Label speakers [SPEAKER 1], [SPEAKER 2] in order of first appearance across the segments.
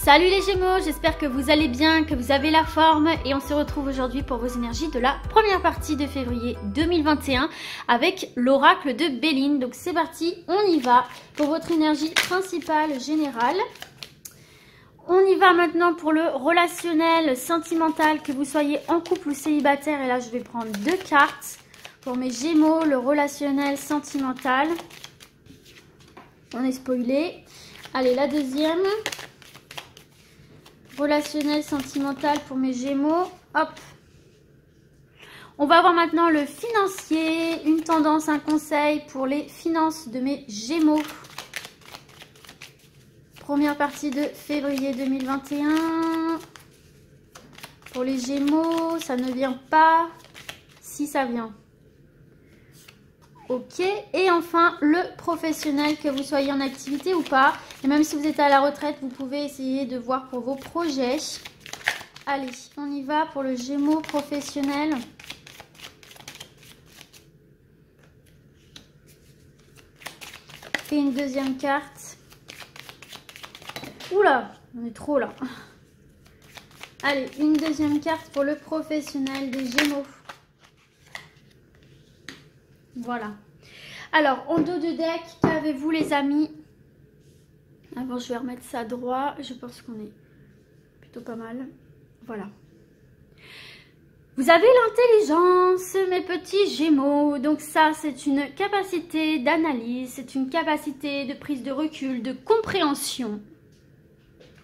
[SPEAKER 1] Salut les Gémeaux, j'espère que vous allez bien, que vous avez la forme et on se retrouve aujourd'hui pour vos énergies de la première partie de février 2021 avec l'oracle de Béline. Donc c'est parti, on y va pour votre énergie principale générale. On y va maintenant pour le relationnel, sentimental, que vous soyez en couple ou célibataire. Et là je vais prendre deux cartes pour mes Gémeaux, le relationnel sentimental. On est spoilé. Allez, la deuxième. Relationnel sentimental pour mes Gémeaux. Hop. On va voir maintenant le financier. Une tendance, un conseil pour les finances de mes Gémeaux. Première partie de février 2021. Pour les Gémeaux, ça ne vient pas. Si ça vient. Ok, et enfin le professionnel, que vous soyez en activité ou pas. Et même si vous êtes à la retraite, vous pouvez essayer de voir pour vos projets. Allez, on y va pour le Gémeaux professionnel. Et une deuxième carte. Oula, on est trop là. Allez, une deuxième carte pour le professionnel des Gémeaux. Voilà. Alors, en dos de deck, qu'avez-vous les amis? Avant, je vais remettre ça droit. Je pense qu'on est plutôt pas mal. Voilà. Vous avez l'intelligence, mes petits Gémeaux. Donc ça, c'est une capacité d'analyse. C'est une capacité de prise de recul, de compréhension.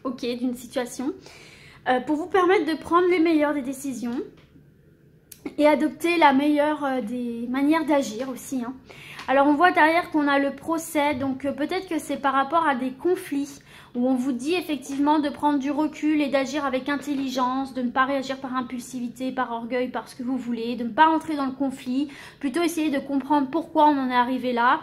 [SPEAKER 1] Ok, d'une situation. Pour vous permettre de prendre les meilleures des décisions. Et adopter la meilleure des manières d'agir aussi. Hein. Alors on voit derrière qu'on a le procès, donc peut-être que c'est par rapport à des conflits où on vous dit effectivement de prendre du recul et d'agir avec intelligence, de ne pas réagir par impulsivité, par orgueil, par ce que vous voulez, de ne pas rentrer dans le conflit, plutôt essayer de comprendre pourquoi on en est arrivé là.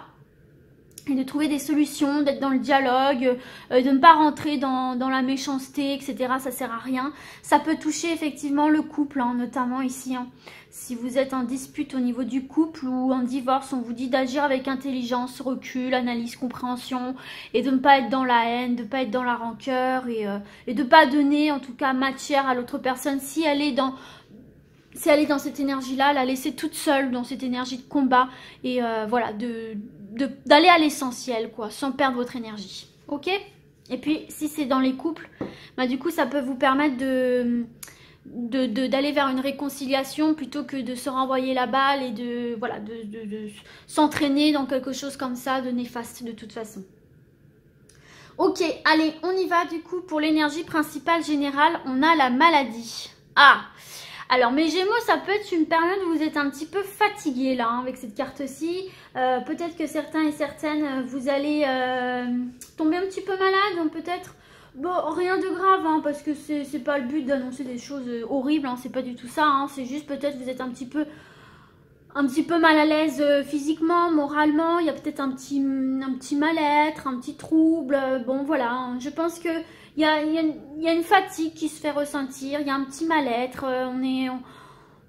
[SPEAKER 1] Et de trouver des solutions, d'être dans le dialogue, de ne pas rentrer dans la méchanceté, etc. Ça sert à rien. Ça peut toucher effectivement le couple, hein, notamment ici. Hein. Si vous êtes en dispute au niveau du couple ou en divorce, on vous dit d'agir avec intelligence, recul, analyse, compréhension. Et de ne pas être dans la haine, de ne pas être dans la rancœur. Et de ne pas donner en tout cas matière à l'autre personne si elle est dans... Si elle est dans cette énergie-là, la laisser toute seule dans cette énergie de combat. Et voilà, d'aller à l'essentiel, quoi, sans perdre votre énergie. Ok? Et puis, si c'est dans les couples, bah, du coup, ça peut vous permettre d'aller vers une réconciliation plutôt que de se renvoyer la balle et de s'entraîner dans quelque chose comme ça, de néfaste de toute façon. Ok, allez, on y va du coup pour l'énergie principale générale. On a la maladie. Ah! Alors mes Gémeaux, ça peut être une période où vous êtes un petit peu fatigué là, hein, avec cette carte-ci. Peut-être que certains et certaines, vous allez tomber un petit peu malade, donc peut-être, bon, rien de grave, hein, parce que c'est pas le but d'annoncer des choses horribles, hein, c'est pas du tout ça, hein, c'est juste peut-être vous êtes un petit peu mal à l'aise physiquement, moralement, il y a peut-être un petit mal-être, un petit trouble, bon voilà, hein, je pense que il y a une fatigue qui se fait ressentir, il y a un petit mal-être,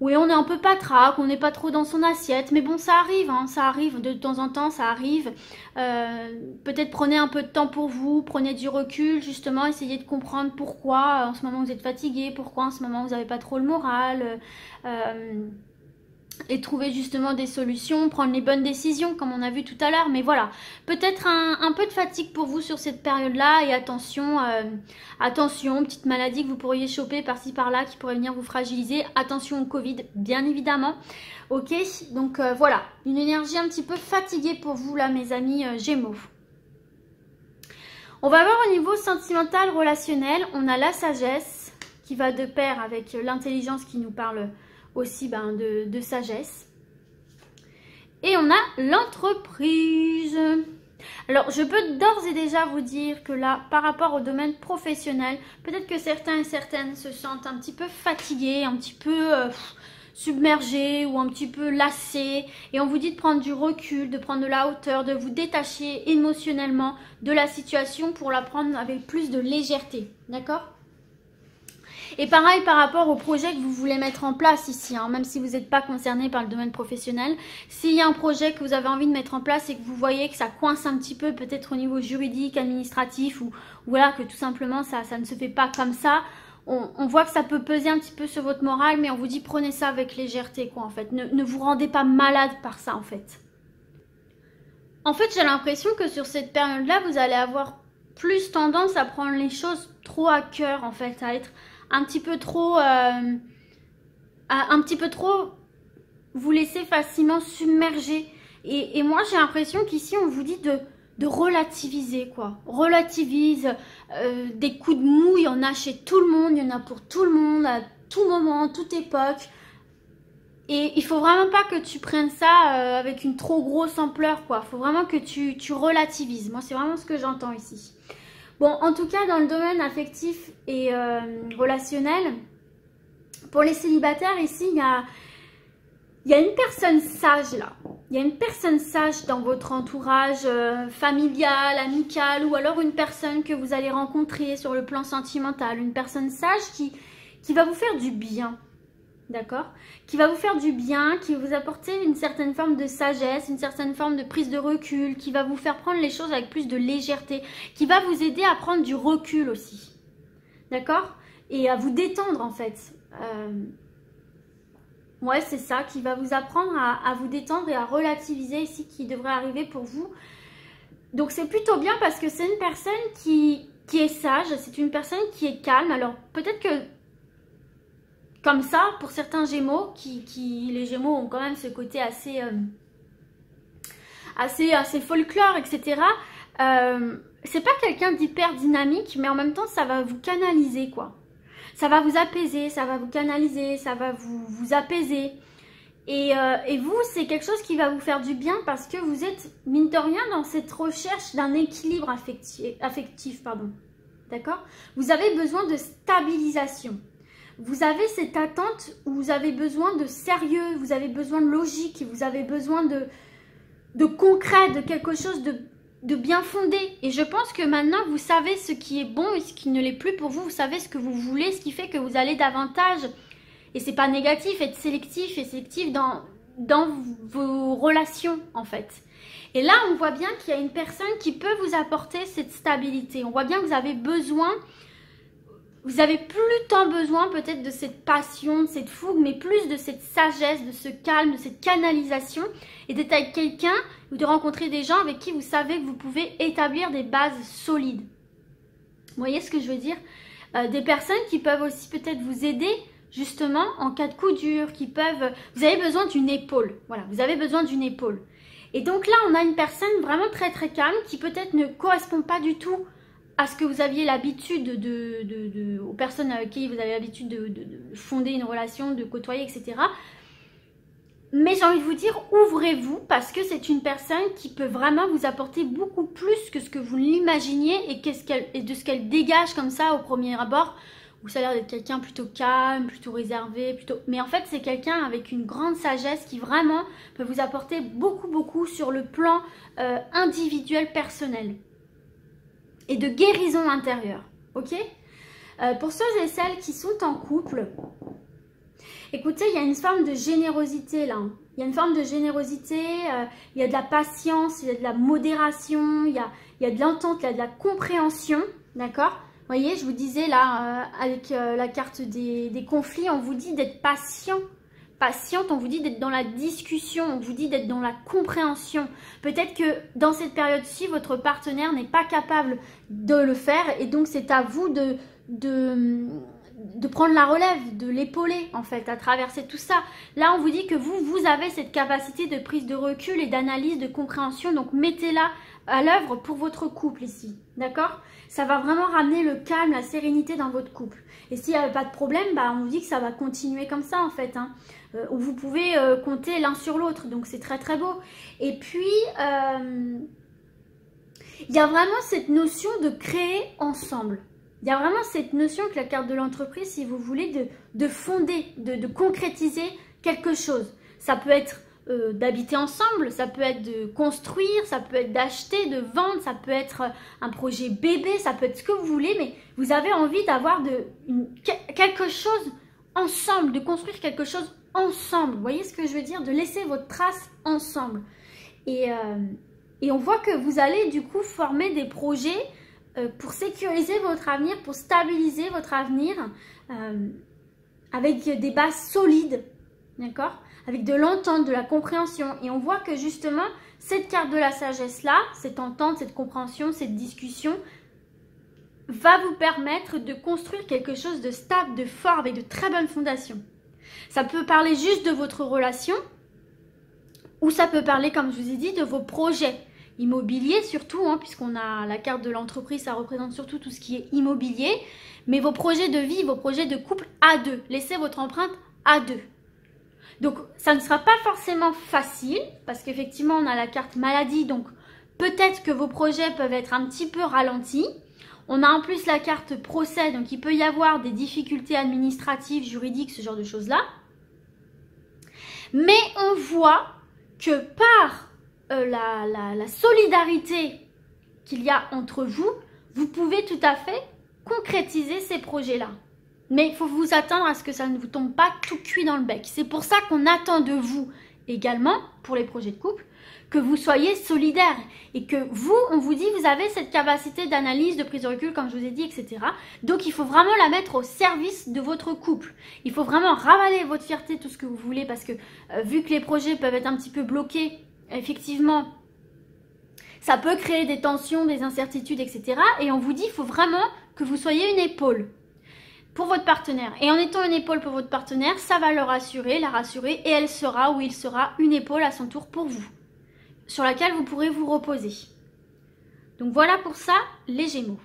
[SPEAKER 1] oui, on est un peu patraque, on n'est pas trop dans son assiette, mais bon, ça arrive, hein, ça arrive, de temps en temps, ça arrive. Peut-être prenez un peu de temps pour vous, prenez du recul, justement, essayez de comprendre pourquoi en ce moment vous êtes fatigué, pourquoi en ce moment vous n'avez pas trop le moral, et trouver justement des solutions, prendre les bonnes décisions comme on a vu tout à l'heure. Mais voilà, peut-être un peu de fatigue pour vous sur cette période-là. Et attention, attention, petite maladie que vous pourriez choper par-ci par-là qui pourrait venir vous fragiliser. Attention au Covid, bien évidemment. Ok, donc voilà, une énergie un petit peu fatiguée pour vous là, mes amis Gémeaux. On va voir au niveau sentimental, relationnel. On a la sagesse qui va de pair avec l'intelligence qui nous parle aussi de sagesse. Et on a l'entreprise. Alors, je peux d'ores et déjà vous dire que là, par rapport au domaine professionnel, peut-être que certains et certaines se sentent un petit peu fatigués, un petit peu submergés ou un petit peu lassés. Et on vous dit de prendre du recul, de prendre de la hauteur, de vous détacher émotionnellement de la situation pour la prendre avec plus de légèreté. D'accord ? Et pareil par rapport au projet que vous voulez mettre en place ici, hein, même si vous n'êtes pas concerné par le domaine professionnel. S'il y a un projet que vous avez envie de mettre en place et que vous voyez que ça coince un petit peu, peut-être au niveau juridique, administratif, ou voilà, que tout simplement ça ne se fait pas comme ça, on voit que ça peut peser un petit peu sur votre morale, mais on vous dit prenez ça avec légèreté, quoi, en fait. Ne vous rendez pas malade par ça, en fait. En fait, j'ai l'impression que sur cette période-là, vous allez avoir plus tendance à prendre les choses trop à cœur, en fait, à être un petit peu trop vous laisser facilement submerger. Et moi, j'ai l'impression qu'ici, on vous dit de relativiser, quoi. Relativise. Des coups de mou, il y en a chez tout le monde, il y en a pour tout le monde, à tout moment, toute époque. Et il faut vraiment pas que tu prennes ça avec une trop grosse ampleur, quoi. Il faut vraiment que tu relativises. Moi, c'est vraiment ce que j'entends ici. Bon, en tout cas, dans le domaine affectif et relationnel, pour les célibataires, ici, il y a une personne sage, là. Il y a une personne sage dans votre entourage familial, amical, ou alors une personne que vous allez rencontrer sur le plan sentimental. Une personne sage qui va vous faire du bien. D'accord? Qui va vous faire du bien, qui va vous apporter une certaine forme de sagesse, une certaine forme de prise de recul, qui va vous faire prendre les choses avec plus de légèreté, qui va vous aider à prendre du recul aussi. D'accord? Et à vous détendre en fait. Ouais, c'est ça, qui va vous apprendre à vous détendre et à relativiser ici, qui devrait arriver pour vous. Donc c'est plutôt bien parce que c'est une personne qui est sage, c'est une personne qui est calme. Alors peut-être que comme ça, pour certains Gémeaux, les Gémeaux ont quand même ce côté assez folklore, etc. C'est pas quelqu'un d'hyper dynamique, mais en même temps, ça va vous canaliser, quoi. Ça va vous apaiser, ça va vous canaliser, ça va vous apaiser. Et vous, c'est quelque chose qui va vous faire du bien parce que vous êtes, mine de rien, dans cette recherche d'un équilibre affectif. D'accord? Vous avez besoin de stabilisation. Vous avez cette attente où vous avez besoin de sérieux, vous avez besoin de logique, vous avez besoin de concret, de quelque chose de bien fondé. Et je pense que maintenant, vous savez ce qui est bon et ce qui ne l'est plus pour vous. Vous savez ce que vous voulez, ce qui fait que vous allez davantage, et c'est pas négatif, être sélectif et sélectif dans vos relations, en fait. Et là, on voit bien qu'il y a une personne qui peut vous apporter cette stabilité. On voit bien que vous avez besoin... Vous avez plus tant besoin peut-être de cette passion, de cette fougue, mais plus de cette sagesse, de ce calme, de cette canalisation et d'être avec quelqu'un ou de rencontrer des gens avec qui vous savez que vous pouvez établir des bases solides. Vous voyez ce que je veux dire? Des personnes qui peuvent aussi peut-être vous aider justement en cas de coup dur, qui peuvent... Vous avez besoin d'une épaule, voilà, vous avez besoin d'une épaule. Et donc là, on a une personne vraiment très très calme qui peut-être ne correspond pas du tout à ce que vous aviez l'habitude aux personnes avec qui vous avez l'habitude de fonder une relation, de côtoyer, etc. Mais j'ai envie de vous dire, ouvrez-vous parce que c'est une personne qui peut vraiment vous apporter beaucoup plus que ce que vous l'imaginiez et de ce qu'elle dégage comme ça au premier abord, où ça a l'air d'être quelqu'un plutôt calme, plutôt réservé, mais en fait c'est quelqu'un avec une grande sagesse qui vraiment peut vous apporter beaucoup sur le plan individuel, personnel. Et de guérison intérieure, ok? Pour ceux et celles qui sont en couple, écoutez, il y a une forme de générosité là. Il y a une forme de générosité, il y a de la patience, il y a de la modération, il y a de l'entente, il y a de la compréhension, d'accord? Vous voyez, je vous disais là, avec la carte des conflits, on vous dit d'être patient. Patiente, on vous dit d'être dans la discussion, on vous dit d'être dans la compréhension. Peut-être que dans cette période-ci, votre partenaire n'est pas capable de le faire et donc c'est à vous de prendre la relève, de l'épauler en fait, à traverser tout ça. Là, on vous dit que vous avez cette capacité de prise de recul et d'analyse, de compréhension, donc mettez-la à l'œuvre pour votre couple ici, d'accord? Ça va vraiment ramener le calme, la sérénité dans votre couple. Et s'il n'y a pas de problème, bah, on vous dit que ça va continuer comme ça en fait, hein. Où vous pouvez compter l'un sur l'autre, donc c'est très très beau. Et puis, il y a vraiment cette notion de créer ensemble. Il y a vraiment cette notion que la carte de l'entreprise, si vous voulez, de fonder, de concrétiser quelque chose. Ça peut être d'habiter ensemble, ça peut être de construire, ça peut être d'acheter, de vendre, ça peut être un projet bébé, ça peut être ce que vous voulez, mais vous avez envie d'avoir quelque chose ensemble, de construire quelque chose ensemble. Vous voyez ce que je veux dire? De laisser votre trace ensemble. Et on voit que vous allez du coup former des projets pour sécuriser votre avenir, pour stabiliser votre avenir avec des bases solides, d'accord? Avec de l'entente, de la compréhension. Et on voit que justement, cette carte de la sagesse-là, cette entente, cette compréhension, cette discussion, va vous permettre de construire quelque chose de stable, de fort, avec de très bonnes fondations. Ça peut parler juste de votre relation, ou ça peut parler, comme je vous ai dit, de vos projets immobiliers surtout, hein, puisqu'on a la carte de l'entreprise, ça représente surtout tout ce qui est immobilier, mais vos projets de vie, vos projets de couple à deux. Laissez votre empreinte à deux. Donc, ça ne sera pas forcément facile, parce qu'effectivement, on a la carte maladie, donc peut-être que vos projets peuvent être un petit peu ralentis. On a en plus la carte procès, donc il peut y avoir des difficultés administratives, juridiques, ce genre de choses-là. Mais on voit que par la solidarité qu'il y a entre vous, vous pouvez tout à fait concrétiser ces projets-là. Mais il faut vous attendre à ce que ça ne vous tombe pas tout cuit dans le bec. C'est pour ça qu'on attend de vous également, pour les projets de couple, que vous soyez solidaires et que vous, on vous dit, vous avez cette capacité d'analyse, de prise de recul, comme je vous ai dit, etc. Donc, il faut vraiment la mettre au service de votre couple. Il faut vraiment ravaler votre fierté, tout ce que vous voulez, parce que vu que les projets peuvent être un petit peu bloqués, effectivement, ça peut créer des tensions, des incertitudes, etc. Et on vous dit, il faut vraiment que vous soyez une épaule pour votre partenaire. Et en étant une épaule pour votre partenaire, ça va le rassurer, la rassurer, et elle sera ou il sera une épaule à son tour pour vous, sur laquelle vous pourrez vous reposer. Donc voilà pour ça, les Gémeaux.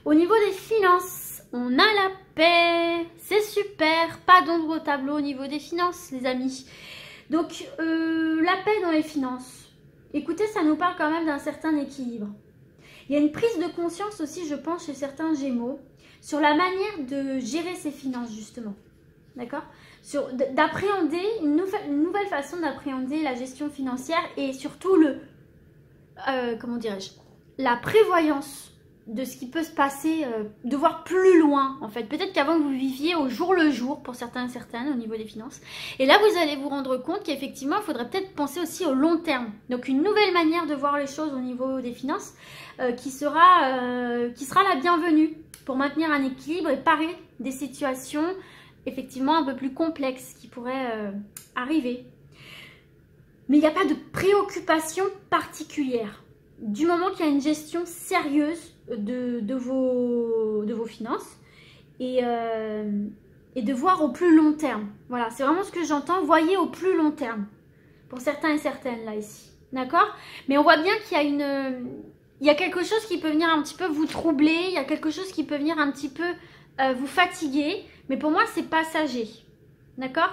[SPEAKER 1] Au niveau des finances, on a la paix. C'est super, pas d'ombre au tableau au niveau des finances, les amis. Donc, la paix dans les finances. Écoutez, ça nous parle quand même d'un certain équilibre. Il y a une prise de conscience aussi, je pense, chez certains Gémeaux, sur la manière de gérer ses finances, justement. D'accord? D'appréhender une nouvelle façon d'appréhender la gestion financière et surtout comment dirais-je, la prévoyance de ce qui peut se passer, de voir plus loin en fait. Peut-être qu'avant vous viviez au jour le jour pour certains et certaines au niveau des finances. Et là vous allez vous rendre compte qu'effectivement il faudrait peut-être penser aussi au long terme. Donc une nouvelle manière de voir les choses au niveau des finances qui sera la bienvenue pour maintenir un équilibre et parer des situations effectivement un peu plus complexes qui pourraient arriver. Mais il n'y a pas de préoccupation particulière. Du moment qu'il y a une gestion sérieuse de vos finances et de voir au plus long terme. Voilà, c'est vraiment ce que j'entends. Voyez au plus long terme pour certains et certaines là ici. D'accord? Mais on voit bien qu'il y a il y a quelque chose qui peut venir un petit peu vous troubler, il y a quelque chose qui peut venir un petit peu vous fatiguer, mais pour moi c'est passager. D'accord?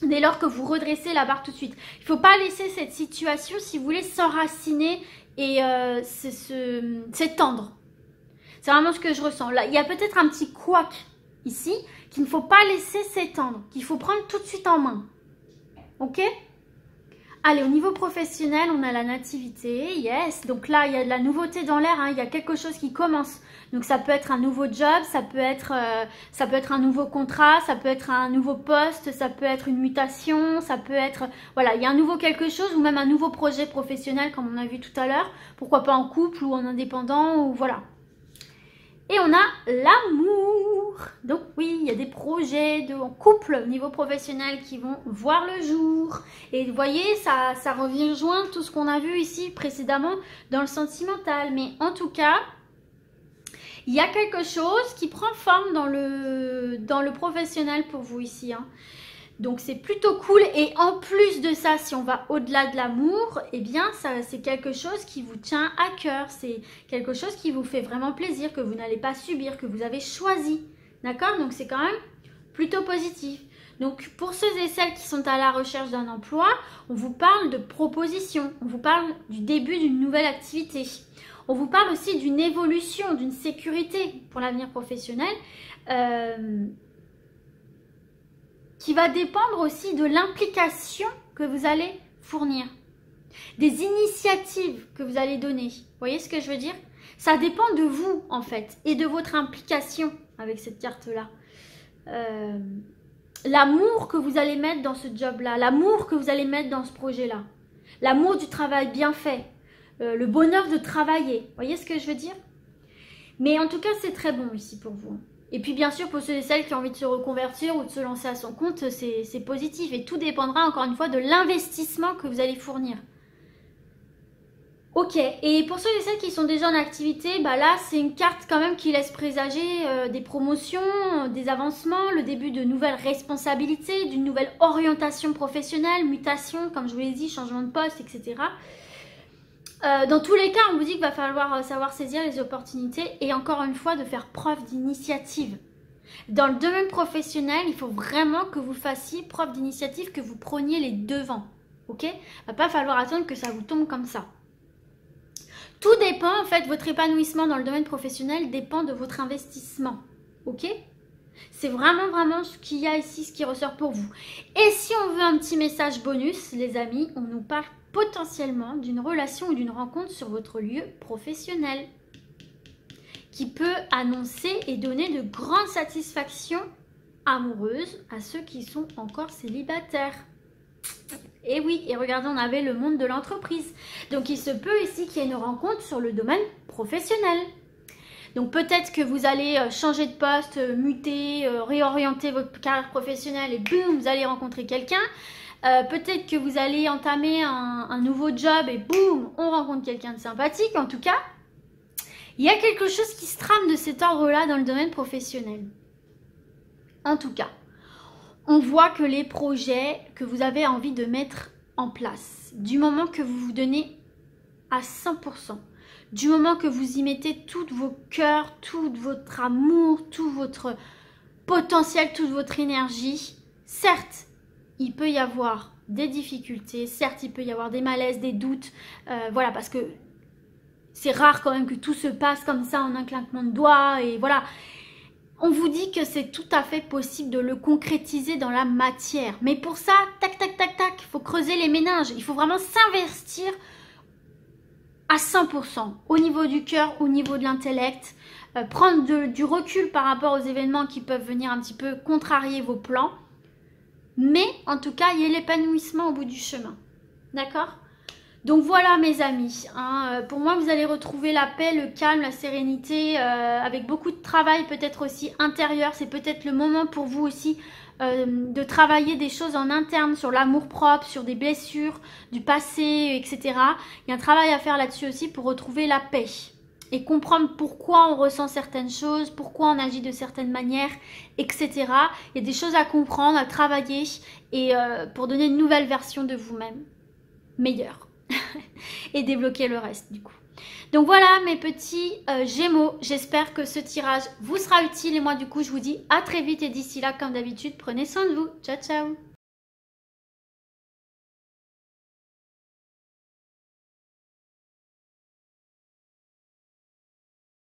[SPEAKER 1] Dès lors que vous redressez la barre tout de suite. Il ne faut pas laisser cette situation, si vous voulez, s'enraciner et s'étendre. C'est vraiment ce que je ressens. Là, il y a peut-être un petit couac ici qu'il ne faut pas laisser s'étendre, qu'il faut prendre tout de suite en main. Ok? Allez, au niveau professionnel, on a la nativité, yes. Donc là, il y a de la nouveauté dans l'air, hein. Il y a quelque chose qui commence. Donc ça peut être un nouveau job, ça peut être un nouveau contrat, ça peut être un nouveau poste, ça peut être une mutation, ça peut être... Voilà, il y a un nouveau quelque chose ou même un nouveau projet professionnel comme on a vu tout à l'heure. Pourquoi pas en couple ou en indépendant ou voilà. Et on a l'amour. Donc oui, il y a des projets en couple au niveau professionnel qui vont voir le jour. Et vous voyez, ça revient rejoindre tout ce qu'on a vu ici précédemment dans le sentimental. Mais en tout cas, il y a quelque chose qui prend forme dans le professionnel pour vous ici. Hein. Donc c'est plutôt cool. Et en plus de ça, si on va au-delà de l'amour, eh bien c'est quelque chose qui vous tient à cœur. C'est quelque chose qui vous fait vraiment plaisir, que vous n'allez pas subir, que vous avez choisi. D'accord? Donc c'est quand même plutôt positif. Donc pour ceux et celles qui sont à la recherche d'un emploi, on vous parle de proposition. On vous parle du début d'une nouvelle activité. On vous parle aussi d'une évolution, d'une sécurité pour l'avenir professionnel. qui va dépendre aussi de l'implication que vous allez fournir, des initiatives que vous allez donner. Vous voyez ce que je veux dire? Ça dépend de vous en fait et de votre implication avec cette carte-là. L'amour que vous allez mettre dans ce job-là, l'amour que vous allez mettre dans ce projet-là, l'amour du travail bien fait, le bonheur de travailler. Vous voyez ce que je veux dire? Mais en tout cas, c'est très bon ici pour vous. Et puis bien sûr, pour ceux et celles qui ont envie de se reconvertir ou de se lancer à son compte, c'est positif. Et tout dépendra encore une fois de l'investissement que vous allez fournir. Ok, et pour ceux et celles qui sont déjà en activité, bah là, c'est une carte quand même qui laisse présager des promotions, des avancements, le début de nouvelles responsabilités, d'une nouvelle orientation professionnelle, mutation, comme je vous l'ai dit, changement de poste, etc. Dans tous les cas, on vous dit qu'il va falloir savoir saisir les opportunités et encore une fois de faire preuve d'initiative. Dans le domaine professionnel, il faut vraiment que vous fassiez preuve d'initiative, que vous preniez les devants. Ok? Il ne va pas falloir attendre que ça vous tombe comme ça. Tout dépend, en fait, votre épanouissement dans le domaine professionnel dépend de votre investissement. Ok? C'est vraiment ce qu'il y a ici, ce qui ressort pour vous. Et si on veut un petit message bonus, les amis, on nous parle potentiellement d'une relation ou d'une rencontre sur votre lieu professionnel qui peut annoncer et donner de grandes satisfactions amoureuses à ceux qui sont encore célibataires. Et oui, et regardez, on avait le monde de l'entreprise. Donc il se peut ici qu'il y ait une rencontre sur le domaine professionnel. Donc peut-être que vous allez changer de poste, muter, réorienter votre carrière professionnelle et boum, vous allez rencontrer quelqu'un. Peut-être que vous allez entamer un nouveau job et boum, on rencontre quelqu'un de sympathique. En tout cas, il y a quelque chose qui se trame de cet ordre-là dans le domaine professionnel. En tout cas, on voit que les projets que vous avez envie de mettre en place, du moment que vous vous donnez à 100%, du moment que vous y mettez tout vos cœurs, tout votre amour, tout votre potentiel, toute votre énergie, certes, il peut y avoir des difficultés, certes, il peut y avoir des malaises, des doutes, voilà, parce que c'est rare quand même que tout se passe comme ça en un claquement de doigts, et voilà. On vous dit que c'est tout à fait possible de le concrétiser dans la matière. Mais pour ça, tac, tac, tac, tac, il faut creuser les méninges. Il faut vraiment s'investir à 100%, au niveau du cœur, au niveau de l'intellect, prendre du recul par rapport aux événements qui peuvent venir un petit peu contrarier vos plans. Mais en tout cas, il y a l'épanouissement au bout du chemin. D'accord ? Donc voilà mes amis, hein, pour moi vous allez retrouver la paix, le calme, la sérénité, avec beaucoup de travail peut-être aussi intérieur. C'est peut-être le moment pour vous aussi de travailler des choses en interne sur l'amour-propre, sur des blessures du passé, etc. Il y a un travail à faire là-dessus aussi pour retrouver la paix et comprendre pourquoi on ressent certaines choses, pourquoi on agit de certaines manières, etc. Il y a des choses à comprendre, à travailler et pour donner une nouvelle version de vous-même, meilleure. Et débloquer le reste du coup. Donc voilà mes petits Gémeaux, j'espère que ce tirage vous sera utile et moi du coup je vous dis à très vite et d'ici là comme d'habitude prenez soin de vous, ciao ciao.